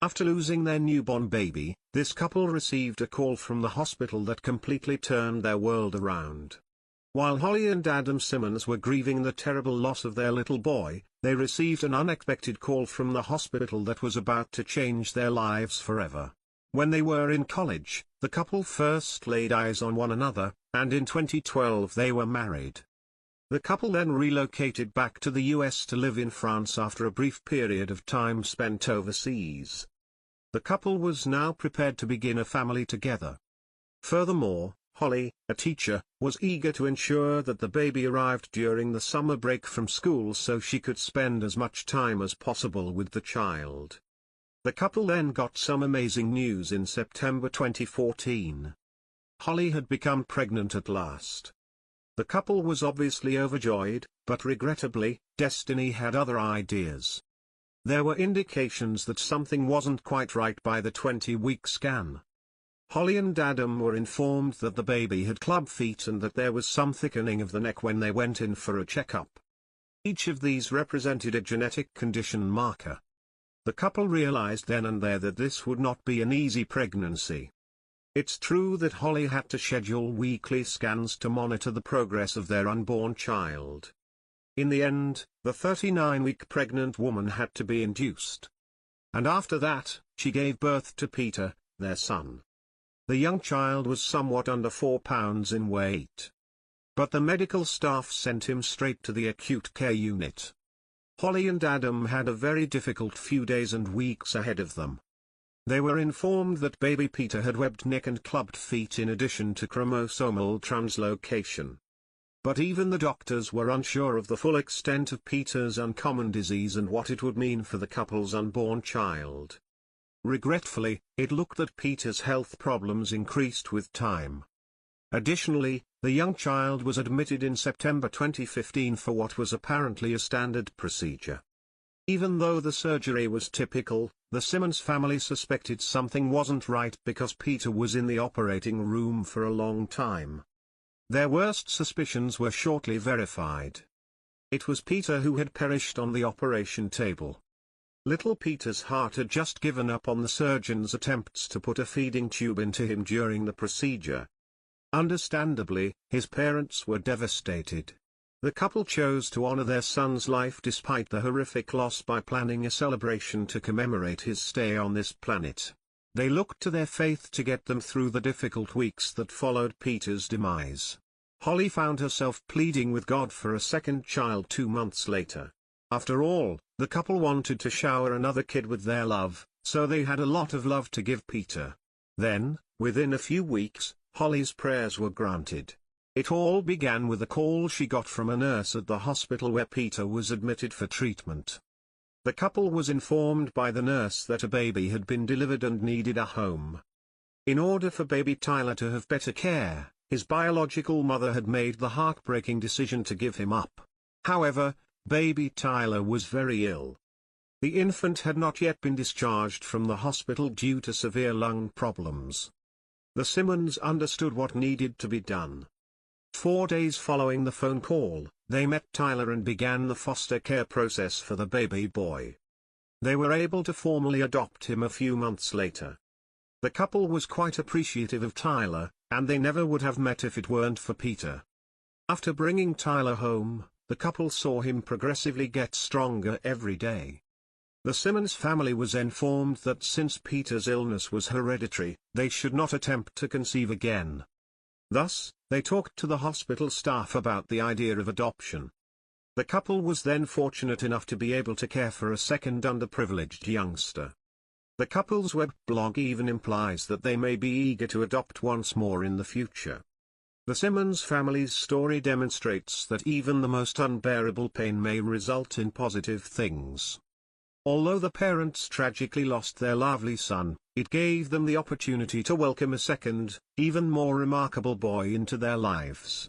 After losing their newborn baby, this couple received a call from the hospital that completely turned their world around. While Holly and Adam Simmons were grieving the terrible loss of their little boy, they received an unexpected call from the hospital that was about to change their lives forever. When they were in college, the couple first laid eyes on one another, and in 2012 they were married. The couple then relocated back to the US to live in France after a brief period of time spent overseas. The couple was now prepared to begin a family together. Furthermore, Holly, a teacher, was eager to ensure that the baby arrived during the summer break from school so she could spend as much time as possible with the child. The couple then got some amazing news in September 2014. Holly had become pregnant at last. The couple was obviously overjoyed, but regrettably, destiny had other ideas. There were indications that something wasn't quite right by the 20-week scan. Holly and Adam were informed that the baby had club feet and that there was some thickening of the neck when they went in for a checkup. Each of these represented a genetic condition marker. The couple realized then and there that this would not be an easy pregnancy. It's true that Holly had to schedule weekly scans to monitor the progress of their unborn child. In the end, the 39-week pregnant woman had to be induced. And after that, she gave birth to Peter, their son. The young child was somewhat under 4 pounds in weight. But the medical staff sent him straight to the acute care unit. Holly and Adam had a very difficult few days and weeks ahead of them. They were informed that baby Peter had webbed neck and clubbed feet in addition to chromosomal translocation. But even the doctors were unsure of the full extent of Peter's uncommon disease and what it would mean for the couple's unborn child. Regretfully, it looked that Peter's health problems increased with time. Additionally, the young child was admitted in September 2015 for what was apparently a standard procedure. Even though the surgery was typical, the Simmons family suspected something wasn't right because Peter was in the operating room for a long time. Their worst suspicions were shortly verified. It was Peter who had perished on the operation table. Little Peter's heart had just given up on the surgeon's attempts to put a feeding tube into him during the procedure. Understandably, his parents were devastated. The couple chose to honor their son's life despite the horrific loss by planning a celebration to commemorate his stay on this planet. They looked to their faith to get them through the difficult weeks that followed Peter's demise. Holly found herself pleading with God for a second child 2 months later. After all, the couple wanted to shower another kid with their love, so they had a lot of love to give Peter. Then, within a few weeks, Holly's prayers were granted. It all began with a call she got from a nurse at the hospital where Peter was admitted for treatment. The couple was informed by the nurse that a baby had been delivered and needed a home. In order for baby Tyler to have better care, his biological mother had made the heartbreaking decision to give him up. However, baby Tyler was very ill. The infant had not yet been discharged from the hospital due to severe lung problems. The Simmons understood what needed to be done. 4 days following the phone call, they met Tyler and began the foster care process for the baby boy. They were able to formally adopt him a few months later. The couple was quite appreciative of Tyler, and they never would have met if it weren't for Peter. After bringing Tyler home, the couple saw him progressively get stronger every day. The Simmons family was informed that since Peter's illness was hereditary, they should not attempt to conceive again. Thus, they talked to the hospital staff about the idea of adoption. The couple was then fortunate enough to be able to care for a second underprivileged youngster. The couple's web blog even implies that they may be eager to adopt once more in the future. The Simmons family's story demonstrates that even the most unbearable pain may result in positive things. Although the parents tragically lost their lovely son, it gave them the opportunity to welcome a second, even more remarkable boy into their lives.